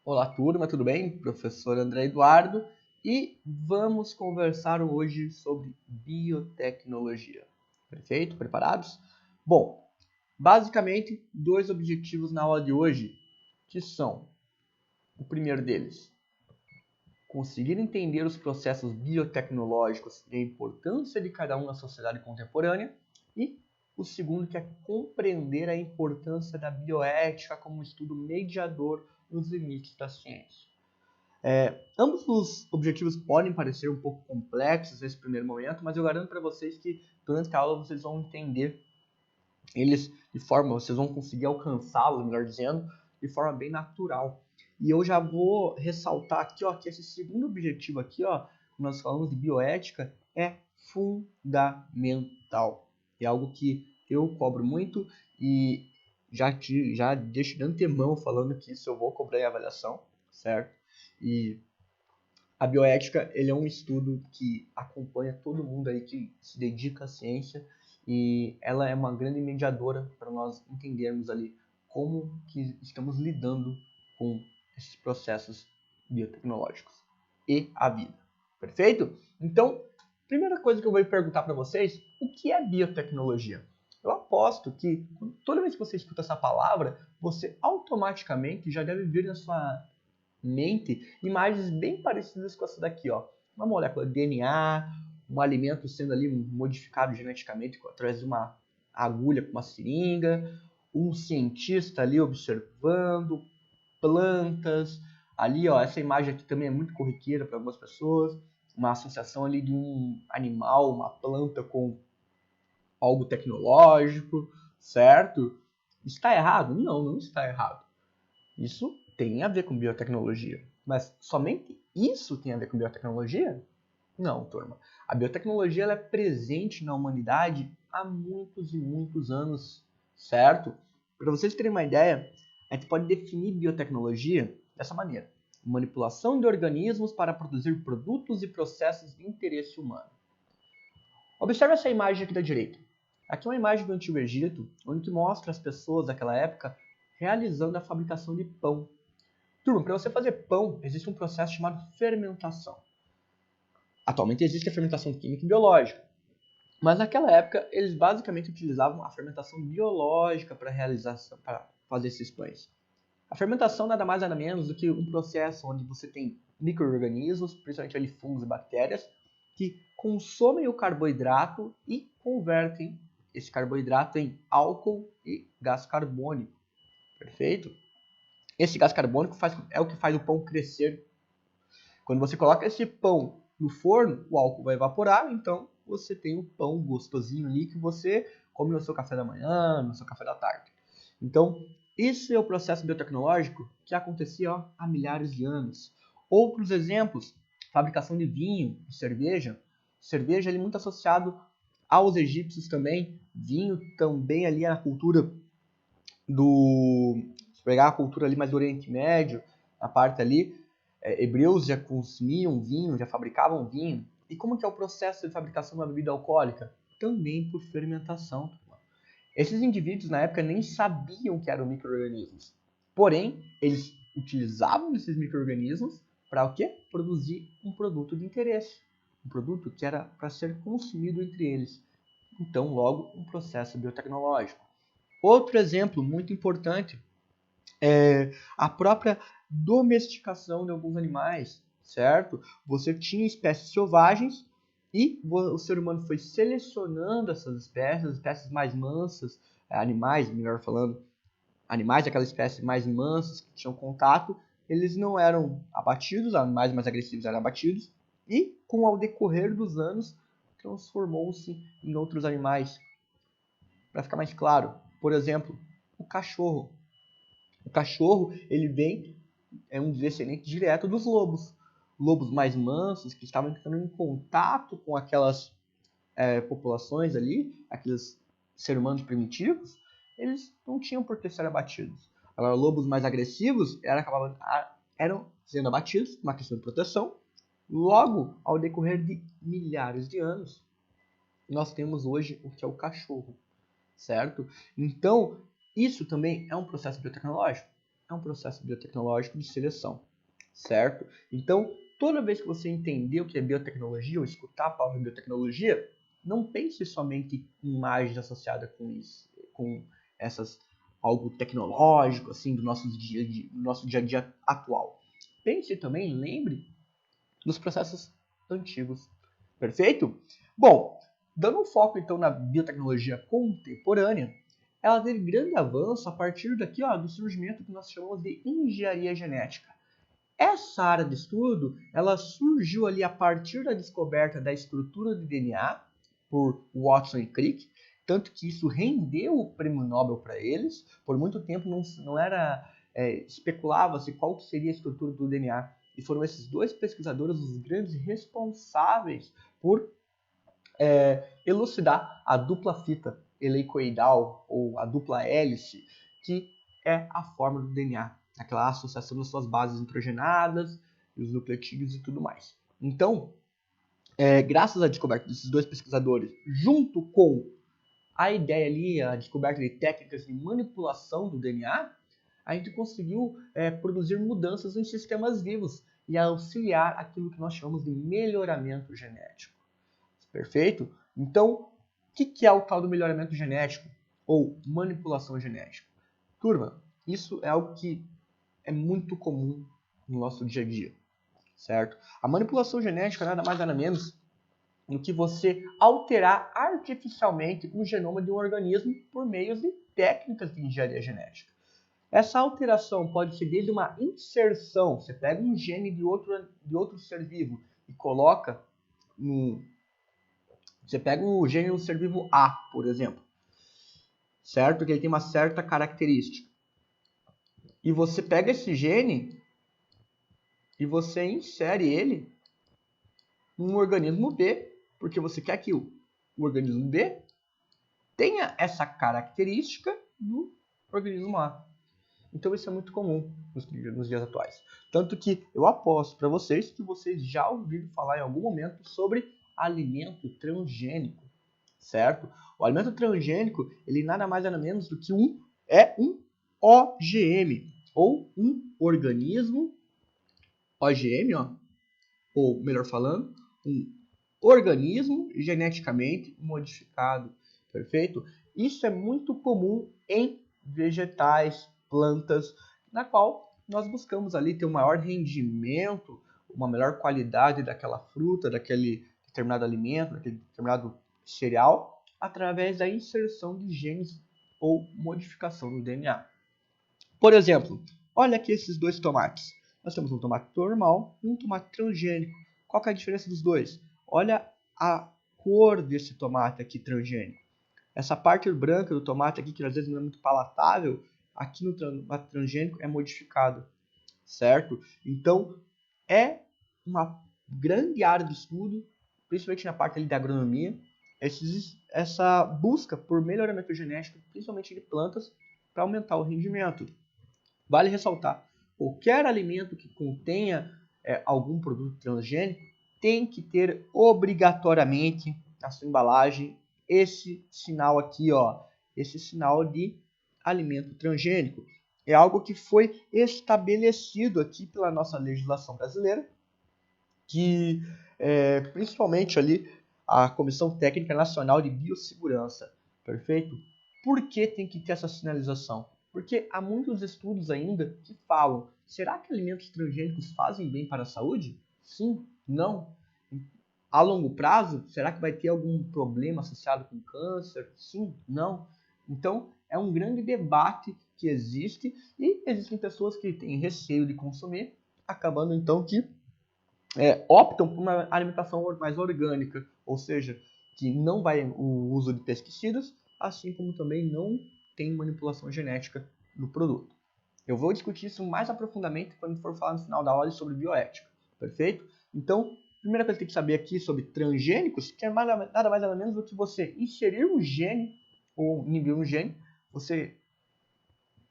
Olá, turma, tudo bem? Professor André Eduardo e vamos conversar hoje sobre biotecnologia. Perfeito? Preparados? Bom, basicamente, dois objetivos na aula de hoje, que são, o primeiro deles, conseguir entender os processos biotecnológicos e a importância de cada um na sociedade contemporânea, e o segundo, que é compreender a importância da bioética como um estudo mediador nos limites da ciência. Ambos os objetivos podem parecer um pouco complexos nesse primeiro momento, mas eu garanto para vocês que durante a aula vocês vão entender eles vocês vão conseguir alcançá-los, melhor dizendo, de forma bem natural. E eu já vou ressaltar aqui, ó, que esse segundo objetivo aqui, ó, nós falamos de bioética, é fundamental. É algo que eu cobro muito e já deixo de antemão falando que isso eu vou cobrar em avaliação, certo? E a bioética, ele é um estudo que acompanha todo mundo aí que se dedica à ciência e ela é uma grande mediadora para nós entendermos ali como que estamos lidando com esses processos biotecnológicos e a vida. Perfeito? Então, primeira coisa que eu vou perguntar para vocês, o que é biotecnologia? Eu aposto que toda vez que você escuta essa palavra, você automaticamente já deve vir na sua mente imagens bem parecidas com essa daqui, ó. Uma molécula de DNA, um alimento sendo ali modificado geneticamente através de uma agulha com uma seringa, um cientista ali observando plantas. Ali, ó, essa imagem aqui também é muito corriqueira para algumas pessoas, uma associação ali de um animal, uma planta com algo tecnológico, certo? Está errado? Não, não está errado. Isso tem a ver com biotecnologia. Mas somente isso tem a ver com biotecnologia? Não, turma. A biotecnologia ela é presente na humanidade há muitos e muitos anos, certo? Para vocês terem uma ideia, a gente pode definir biotecnologia dessa maneira: manipulação de organismos para produzir produtos e processos de interesse humano. Observe essa imagem aqui da direita. Aqui é uma imagem do Antigo Egito, onde mostra as pessoas daquela época realizando a fabricação de pão. Turma, para você fazer pão, existe um processo chamado fermentação. Atualmente existe a fermentação química e biológica, mas naquela época eles basicamente utilizavam a fermentação biológica para fazer esses pães. A fermentação nada mais nada menos do que um processo onde você tem micro-organismos, principalmente ali fungos e bactérias, que consomem o carboidrato e convertem esse carboidrato em álcool e gás carbônico. Perfeito? Esse gás carbônico é o que faz o pão crescer. Quando você coloca esse pão no forno, o álcool vai evaporar, então você tem o pão gostosinho ali que você come no seu café da manhã, no seu café da tarde. Então, esse é o processo biotecnológico que acontecia há milhares de anos. Outros exemplos, fabricação de vinho, de cerveja. Cerveja é muito associado aos egípcios também. Vinho também ali na cultura se pegar a cultura ali mais do Oriente Médio, a parte ali, hebreus já consumiam vinho, já fabricavam vinho. E como que é o processo de fabricação da bebida alcoólica? Também por fermentação. Esses indivíduos na época nem sabiam que eram micro-organismos. Porém, eles utilizavam esses micro-organismos para o quê? Produzir um produto de interesse. Um produto que era para ser consumido entre eles. Então, logo, um processo biotecnológico. Outro exemplo muito importante é a própria domesticação de alguns animais, certo? Você tinha espécies selvagens e o ser humano foi selecionando essas espécies, as espécies mais mansas, animais, melhor falando, animais daquela espécie mais mansas que tinham contato, eles não eram abatidos, os animais mais agressivos eram abatidos e com o decorrer dos anos transformou-se em outros animais. Para ficar mais claro, por exemplo, o cachorro. O cachorro, ele é um descendente direto dos lobos. Lobos mais mansos, que estavam entrando em contato com aquelas populações ali, aqueles seres humanos primitivos, eles não tinham por que ser abatidos. Agora, lobos mais agressivos eram sendo abatidos, uma questão de proteção. Logo, ao decorrer de milhares de anos, nós temos hoje o que é o cachorro, certo? Então, isso também é um processo biotecnológico. é um processo biotecnológico de seleção, certo? Então, toda vez que você entender o que é biotecnologia ou escutar a palavra biotecnologia, não pense somente em imagens associadas com isso, com essas algo tecnológico assim do nosso dia a dia atual. Pense também, lembre dos processos antigos. Perfeito? Bom, dando um foco então na biotecnologia contemporânea, ela teve grande avanço a partir daqui, do surgimento que nós chamamos de engenharia genética. Essa área de estudo, ela surgiu ali a partir da descoberta da estrutura do DNA por Watson e Crick, tanto que isso rendeu o prêmio Nobel para eles. Por muito tempo não era especulava-se qual seria a estrutura do DNA. E foram esses dois pesquisadores os grandes responsáveis por elucidar a dupla fita helicoidal ou a dupla hélice, que é a forma do DNA, aquela associação das suas bases nitrogenadas, os nucleotídeos e tudo mais. Então, graças à descoberta desses dois pesquisadores, junto com a ideia ali, a descoberta de técnicas de manipulação do DNA, a gente conseguiu produzir mudanças em sistemas vivos e auxiliar aquilo que nós chamamos de melhoramento genético. Perfeito? Então, o que é o tal do melhoramento genético ou manipulação genética? Turma, isso é algo que é muito comum no nosso dia a dia, certo? A manipulação genética nada mais nada menos do que você alterar artificialmente o genoma de um organismo por meio de técnicas de engenharia genética. Essa alteração pode ser desde uma inserção, você pega um gene de outro ser vivo e coloca no... Você pega o gene do ser vivo A, por exemplo, certo? Que ele tem uma certa característica. E você pega esse gene e você insere ele num organismo B, porque você quer que o organismo B tenha essa característica do organismo A. Então isso é muito comum nos dias atuais. Tanto que eu aposto para vocês que vocês já ouviram falar em algum momento sobre alimento transgênico, certo? O alimento transgênico, ele nada mais nada menos do que um OGM, ou um organismo OGM, ou melhor falando, um organismo geneticamente modificado, perfeito? Isso é muito comum em vegetais, plantas, na qual nós buscamos ali ter um maior rendimento, uma melhor qualidade daquela fruta, daquele determinado alimento, daquele determinado cereal, através da inserção de genes ou modificação do DNA. Por exemplo, olha aqui esses dois tomates. Nós temos um tomate normal e um tomate transgênico. Qual que é a diferença dos dois? Olha a cor desse tomate aqui transgênico. Essa parte branca do tomate aqui, que às vezes não é muito palatável, aqui no tomate transgênico é modificado, certo? Então, é uma grande área de estudo, principalmente na parte ali da agronomia, essa busca por melhoramento genético, principalmente de plantas, para aumentar o rendimento. Vale ressaltar, qualquer alimento que contenha algum produto transgênico tem que ter obrigatoriamente na sua embalagem esse sinal aqui, esse sinal de alimento transgênico. É algo que foi estabelecido aqui pela nossa legislação brasileira, que principalmente ali a Comissão Técnica Nacional de Biossegurança, perfeito? Por que tem que ter essa sinalização? Porque há muitos estudos ainda que falam, será que alimentos transgênicos fazem bem para a saúde? Sim, não. A longo prazo, será que vai ter algum problema associado com câncer? Sim, não. Então, é um grande debate que existe e existem pessoas que têm receio de consumir, acabando então que optam por uma alimentação mais orgânica, ou seja, que não vai o uso de pesticidas, assim como também não tem manipulação genética no produto. Eu vou discutir isso mais aprofundadamente quando for falar no final da aula sobre bioética, perfeito? Então, a primeira coisa que tem que saber aqui sobre transgênicos, que é nada mais nada menos do que você inserir um gene, ou inibir um gene,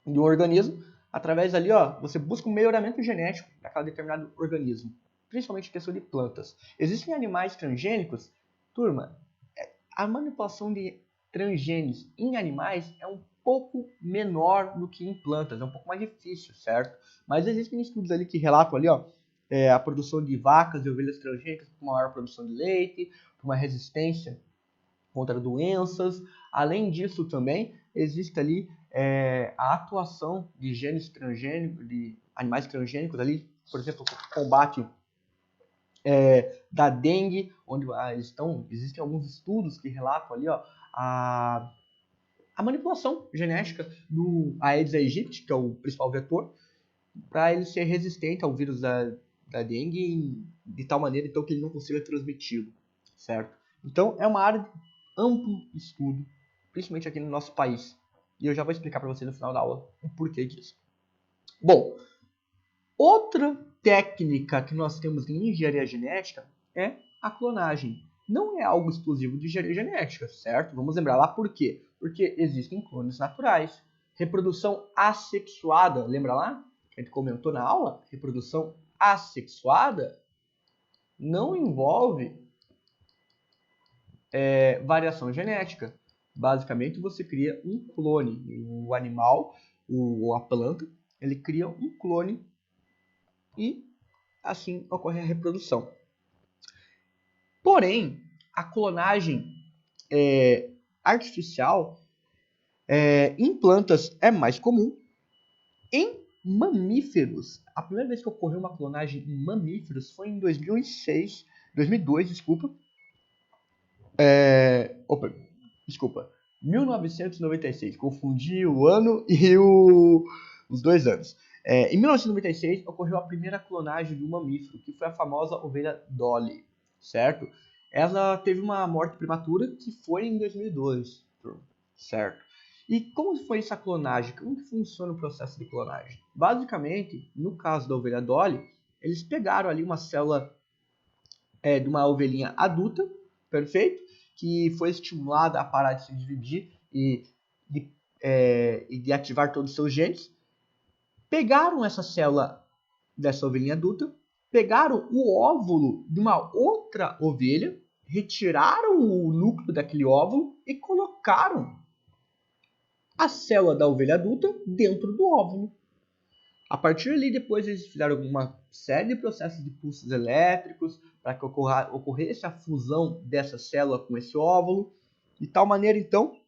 do organismo, através ali, você busca um melhoramento genético daquele determinado organismo, principalmente em questão de plantas. Existem animais transgênicos, turma, a manipulação de transgênios em animais é um pouco menor do que em plantas, é um pouco mais difícil, certo? Mas existem estudos ali que relatam ali, ó, a produção de vacas e ovelhas transgênicas com maior produção de leite, uma resistência contra doenças. Além disso também, existe ali a atuação de genes transgênicos, de animais transgênicos ali, por exemplo, combate da dengue, onde existem alguns estudos que relatam ali, ó, a manipulação genética do Aedes aegypti, que é o principal vetor, para ele ser resistente ao vírus da dengue de tal maneira então, que ele não consiga transmiti-lo, certo? Então, é uma área de amplo estudo, principalmente aqui no nosso país. E eu já vou explicar para você no final da aula o porquê disso. Bom, outra técnica que nós temos em engenharia genética é a clonagem. Não é algo exclusivo de engenharia genética, certo? Vamos lembrar lá por quê? Porque existem clones naturais. Reprodução assexuada, lembra lá? A gente comentou na aula, reprodução assexuada não envolve variação genética. Basicamente, você cria um clone. O animal, ou a planta, ele cria um clone e assim ocorre a reprodução. Porém, a clonagem artificial em plantas é mais comum. Em mamíferos, a primeira vez que ocorreu uma clonagem em mamíferos foi em 2002, desculpa. 1996, confundi o ano e os 2 anos. Em 1996 ocorreu a primeira clonagem de um mamífero, que foi a famosa ovelha Dolly, certo? Ela teve uma morte prematura que foi em 2002, certo? E como foi essa clonagem? Como que funciona o processo de clonagem? Basicamente, no caso da ovelha Dolly, eles pegaram ali uma célula de uma ovelhinha adulta, perfeito? Que foi estimulada a parar de se dividir e de ativar todos os seus genes. Pegaram essa célula dessa ovelhinha adulta, pegaram o óvulo de uma outra ovelha, retiraram o núcleo daquele óvulo e colocaram a célula da ovelha adulta dentro do óvulo. A partir dali, depois eles fizeram uma série de processos de pulsos elétricos para que ocorresse a fusão dessa célula com esse óvulo, de tal maneira, então,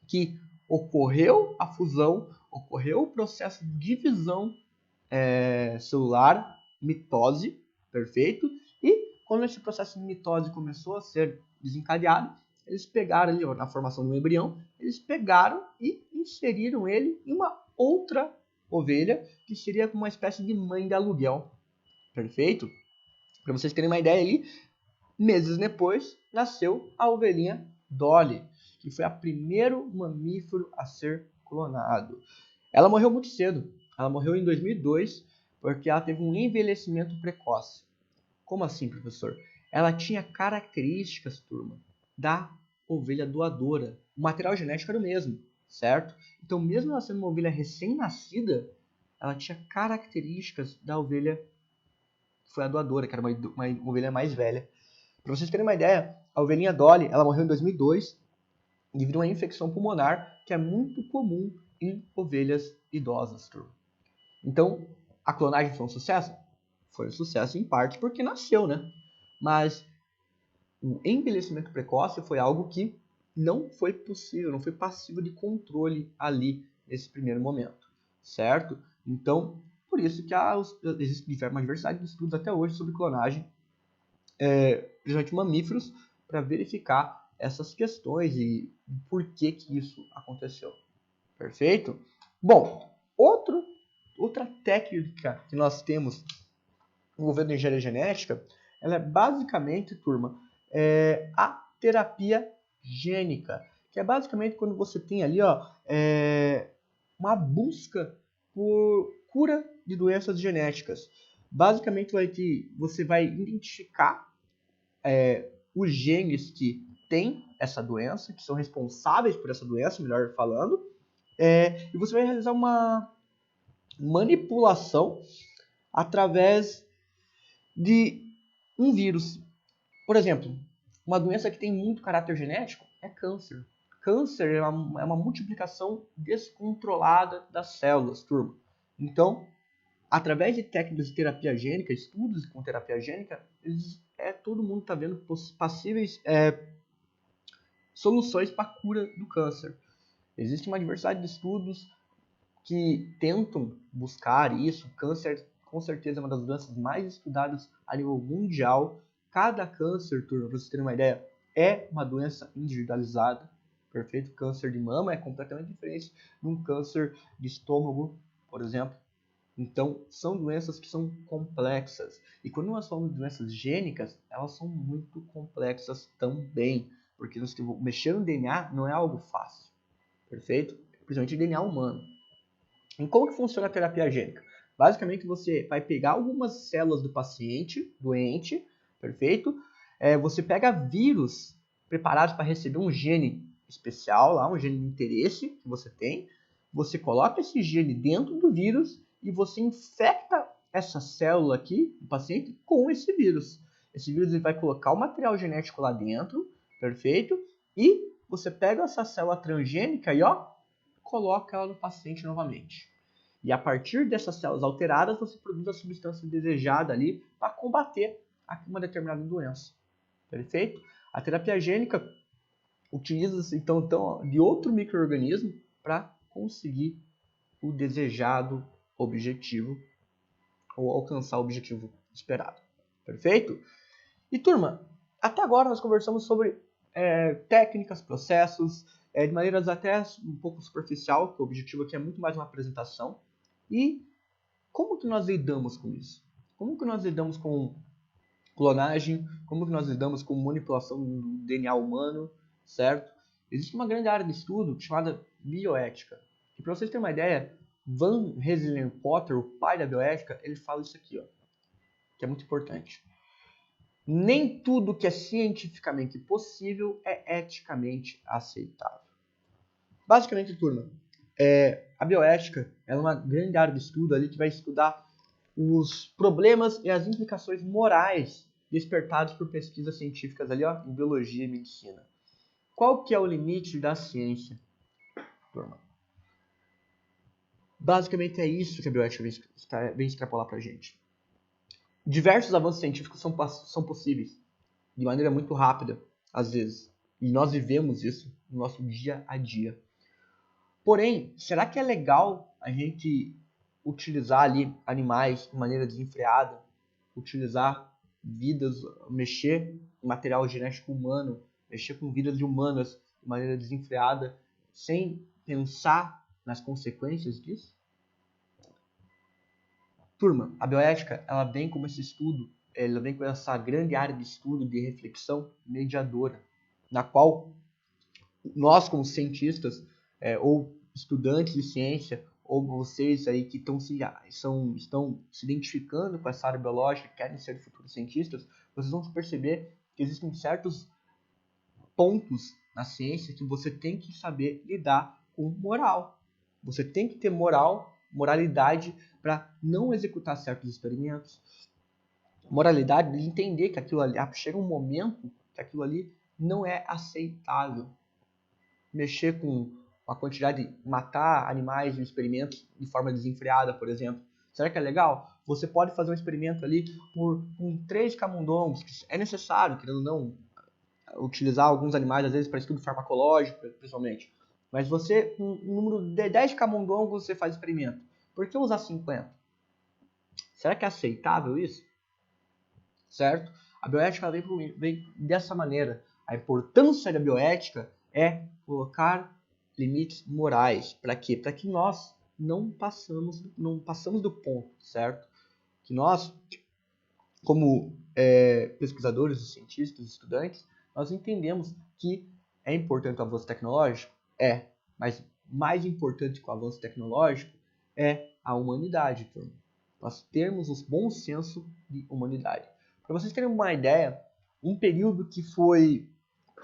que ocorreu a fusão, ocorreu o processo de divisão celular, mitose, perfeito? E quando esse processo de mitose começou a ser desencadeado, eles pegaram ali, na formação do embrião, eles pegaram e inseriram ele em uma outra ovelha, que seria uma espécie de mãe de aluguel, perfeito? Para vocês terem uma ideia ali, meses depois, nasceu a ovelhinha Dolly, que foi o primeiro mamífero a ser clonado. Ela morreu muito cedo, ela morreu em 2002, porque ela teve um envelhecimento precoce. Como assim, professor? Ela tinha características, turma, da ovelha doadora. O material genético era o mesmo, certo? Então, mesmo ela sendo uma ovelha recém-nascida, ela tinha características da ovelha que foi a doadora, que era uma ovelha mais velha. Para vocês terem uma ideia, a ovelhinha Dolly, ela morreu em 2002 devido a uma infecção pulmonar que é muito comum em ovelhas idosas, turma. Então, a clonagem foi um sucesso? Foi um sucesso em parte porque nasceu, né? Mas o envelhecimento precoce foi algo que não foi possível, não foi passível de controle ali nesse primeiro momento, certo? Então, por isso que existe uma diversidade de estudos até hoje sobre clonagem, principalmente mamíferos, para verificar essas questões e por que isso aconteceu. Perfeito? Bom, outra técnica que nós temos envolvendo engenharia genética, ela é basicamente, turma, a terapia gênica, que é basicamente quando você tem ali uma busca por cura de doenças genéticas. Basicamente, você vai identificar os genes que têm essa doença, que são responsáveis por essa doença, melhor falando, e você vai realizar uma manipulação através de um vírus. Por exemplo, uma doença que tem muito caráter genético é câncer. câncer é uma multiplicação descontrolada das células, turma. Então, através de técnicas de terapia gênica, estudos com terapia gênica, todo mundo está vendo possíveis soluções para a cura do câncer. Existe uma diversidade de estudos que tentam buscar isso. Câncer, com certeza, é uma das doenças mais estudadas a nível mundial. Cada câncer, turma, para vocês terem uma ideia, é uma doença individualizada. Perfeito? Câncer de mama é completamente diferente de um câncer de estômago, por exemplo. Então, são doenças que são complexas. E quando nós falamos de doenças gênicas, elas são muito complexas também. Porque mexer no DNA não é algo fácil. Perfeito? Principalmente DNA humano. E como que funciona a terapia gênica? Basicamente, você vai pegar algumas células do paciente doente, perfeito? Você pega vírus preparados para receber um gene especial, lá, um gene de interesse que você tem. Você coloca esse gene dentro do vírus e você infecta essa célula aqui, do paciente, com esse vírus. Esse vírus ele vai colocar o material genético lá dentro, perfeito? E você pega essa célula transgênica e coloca ela no paciente novamente. E a partir dessas células alteradas, você produz a substância desejada ali para combater uma determinada doença. Perfeito? A terapia gênica utiliza-se então de outro micro-organismo para conseguir o desejado objetivo ou alcançar o objetivo esperado. Perfeito? E turma, até agora nós conversamos sobre técnicas, processos, de maneiras até um pouco superficial, que o objetivo aqui é muito mais uma apresentação. E como que nós lidamos com isso? Como que nós lidamos com clonagem? Como que nós lidamos com manipulação do DNA humano, certo? Existe uma grande área de estudo chamada bioética. E para vocês terem uma ideia, Van Rensselaer-Potter, o pai da bioética, ele fala isso aqui, que é muito importante. Nem tudo que é cientificamente possível é eticamente aceitável. Basicamente, turma, a bioética é uma grande área de estudo ali que vai estudar os problemas e as implicações morais despertados por pesquisas científicas ali, em biologia e medicina. Qual que é o limite da ciência, turma? Basicamente é isso que a bioética vem extrapolar para a gente. Diversos avanços científicos são possíveis de maneira muito rápida, às vezes. E nós vivemos isso no nosso dia a dia. Porém, será que é legal a gente utilizar ali animais de maneira desenfreada, utilizar vidas, mexer em material genético humano, mexer com vidas de humanas de maneira desenfreada, sem pensar nas consequências disso? Turma, a bioética, ela vem como esse estudo, ela vem com essa grande área de estudo, de reflexão mediadora, na qual nós, como cientistas, ou estudantes de ciência, ou vocês aí que estão se identificando com essa área biológica, querem ser futuros cientistas, vocês vão perceber que existem certos pontos na ciência que você tem que saber lidar com moral. Você tem que ter moralidade para não executar certos experimentos. Moralidade de entender que aquilo ali, chega um momento que aquilo ali não é aceitável. Mexer com a quantidade de matar animais em experimentos de forma desenfreada, por exemplo. Será que é legal? Você pode fazer um experimento ali com 3 camundongos, que é necessário, querendo ou não, utilizar alguns animais, às vezes, para estudo farmacológico, principalmente. Mas você, com um número de 10 camundongos, você faz experimento. Por que usar 50? Será que é aceitável isso? Certo? A bioética vem dessa maneira. A importância da bioética é colocar limites morais. Para quê? Para que nós não passamos do ponto, certo? Que nós, como pesquisadores, cientistas, estudantes, nós entendemos que é importante o avanço tecnológico? Mas mais importante que o avanço tecnológico é a humanidade, turma. Nós termos o bom senso de humanidade. Para vocês terem uma ideia, um período que foi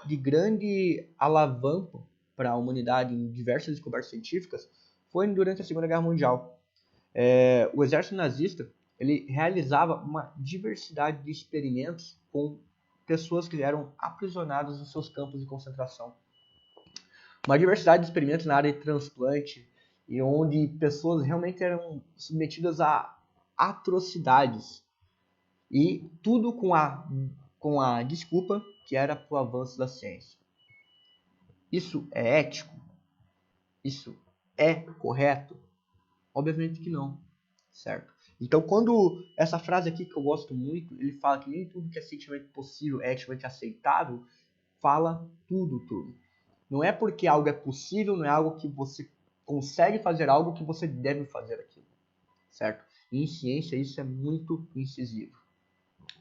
de grande alavanca para a humanidade em diversas descobertas científicas foi durante a Segunda Guerra Mundial. O exército nazista ele realizava uma diversidade de experimentos com pessoas que eram aprisionadas nos seus campos de concentração. uma diversidade de experimentos na área de transplante e onde pessoas realmente eram submetidas a atrocidades e tudo com a desculpa que era para o avanço da ciência. Isso é ético? Isso é correto? Obviamente que não, certo? Então, quando essa frase aqui que eu gosto muito, ele fala que nem tudo que é cientificamente possível é eticamente aceitável, fala tudo, turma. Não é porque algo é possível, não é algo que você consegue fazer algo que você deve fazer aquilo, certo? E em ciência isso é muito incisivo.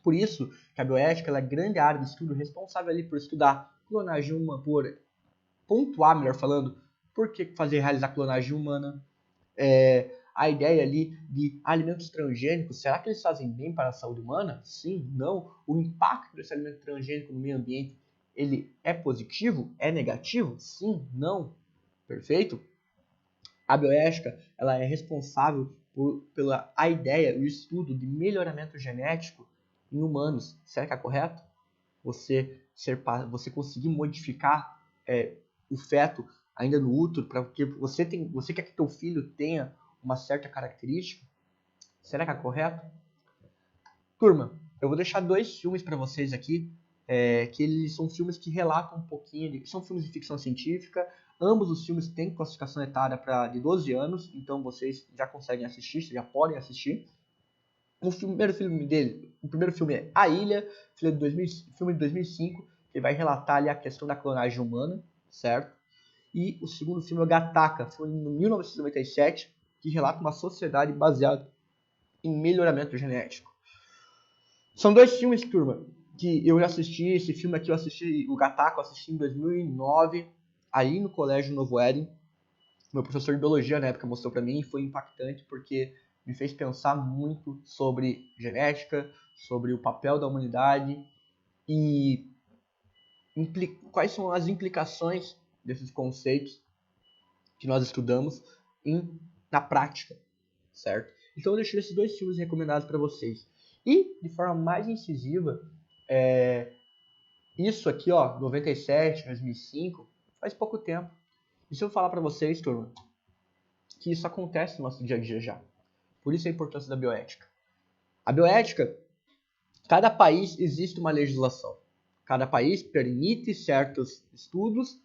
Por isso que a bioética é a grande área de estudo responsável ali por estudar clonagem humana, por pontuar, melhor falando, por que realizar clonagem humana, a ideia ali de alimentos transgênicos, será que eles fazem bem para a saúde humana? Sim, não. O impacto desse alimento transgênico no meio ambiente, ele é positivo? É negativo? Sim, não. Perfeito? A bioética, ela é responsável pela a ideia, o estudo de melhoramento genético em humanos. Será que é correto? Você conseguir modificar o feto ainda no útero para que você quer que teu filho tenha uma certa característica? Será que é correto? Turma, eu vou deixar 2 filmes para vocês aqui, que eles são filmes que relatam um pouquinho, são filmes de ficção científica. Ambos os filmes têm classificação etária de 12 anos, então vocês já conseguem assistir, já podem assistir. O primeiro filme é A Ilha, filme de 2005, que vai relatar ali a questão da clonagem humana, certo? E o segundo filme é o Gattaca, filme de 1997, que relata uma sociedade baseada em melhoramento genético. São 2 filmes, turma, que eu já assisti. Esse filme aqui eu assisti, o Gattaca, eu assisti em 2009, aí no Colégio Novo Éden. Meu professor de biologia na época mostrou para mim e foi impactante porque me fez pensar muito sobre genética, sobre o papel da humanidade e quais são as implicações desses conceitos que nós estudamos na prática, certo? Então eu deixei esses 2 filmes recomendados para vocês. E, de forma mais incisiva, isso aqui, ó, 97, 2005, faz pouco tempo. E se eu falar para vocês, turma, que isso acontece no nosso dia a dia já. Por isso a importância da bioética. A bioética, cada país existe uma legislação. Cada país permite certos estudos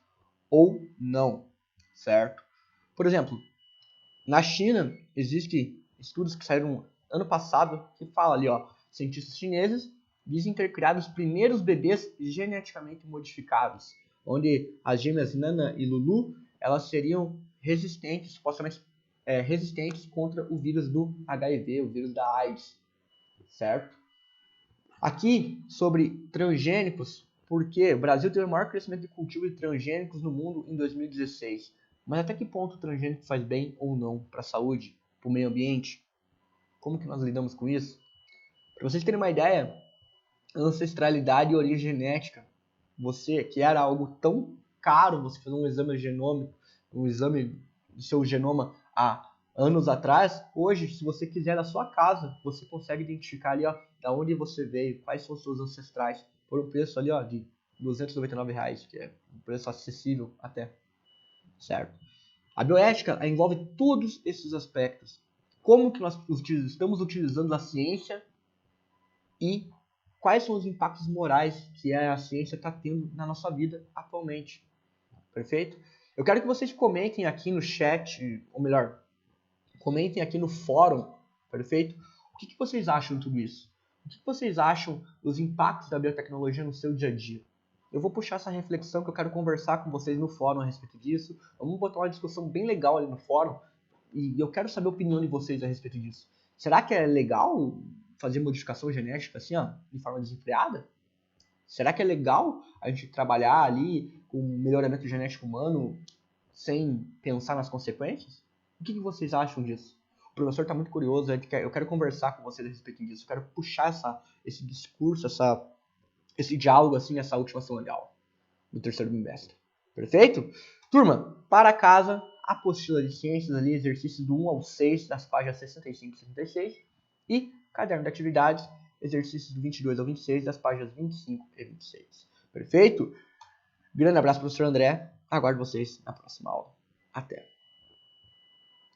ou não, certo? Por exemplo, na China existem estudos que saíram ano passado que fala ali, ó, cientistas chineses dizem ter criado os primeiros bebês geneticamente modificados, onde as gêmeas Nana e Lulu, elas seriam resistentes, supostamente resistentes contra o vírus do HIV, o vírus da AIDS, certo? Aqui, sobre transgênicos, porque o Brasil teve o maior crescimento de cultivo de transgênicos no mundo em 2016. Mas até que ponto o transgênico faz bem ou não para a saúde, para o meio ambiente? Como que nós lidamos com isso? Para vocês terem uma ideia, ancestralidade e origem genética. Você, que era algo tão caro, você fazer um exame genômico, um exame do seu genoma há anos atrás, hoje, se você quiser na sua casa, você consegue identificar ali, ó, da onde você veio, quais são os seus ancestrais, por um preço ali, ó, de R$ 299, que é um preço acessível até, certo? A bioética envolve todos esses aspectos. Como que nós estamos utilizando a ciência e quais são os impactos morais que a ciência está tendo na nossa vida atualmente. Perfeito? Eu quero que vocês comentem aqui no chat, ou melhor, comentem aqui no fórum, perfeito? O que vocês acham de tudo isso? O que vocês acham dos impactos da biotecnologia no seu dia a dia? Eu vou puxar essa reflexão que eu quero conversar com vocês no fórum a respeito disso. Vamos botar uma discussão bem legal ali no fórum e eu quero saber a opinião de vocês a respeito disso. Será que é legal fazer modificação genética assim, ó, de forma desenfreada? Será que é legal a gente trabalhar ali com melhoramento genético humano sem pensar nas consequências? O que vocês acham disso? O professor está muito curioso, eu quero conversar com vocês a respeito disso, eu quero puxar esse discurso, esse diálogo assim nessa última semana de aula do terceiro bimestre. Perfeito? Turma, para casa, apostila de ciências ali, exercícios do 1 ao 6, das páginas 65 e 66, e caderno de atividades, exercícios do 22 ao 26, das páginas 25 e 26. Perfeito? Grande abraço, professor André. aguardo vocês na próxima aula. Até!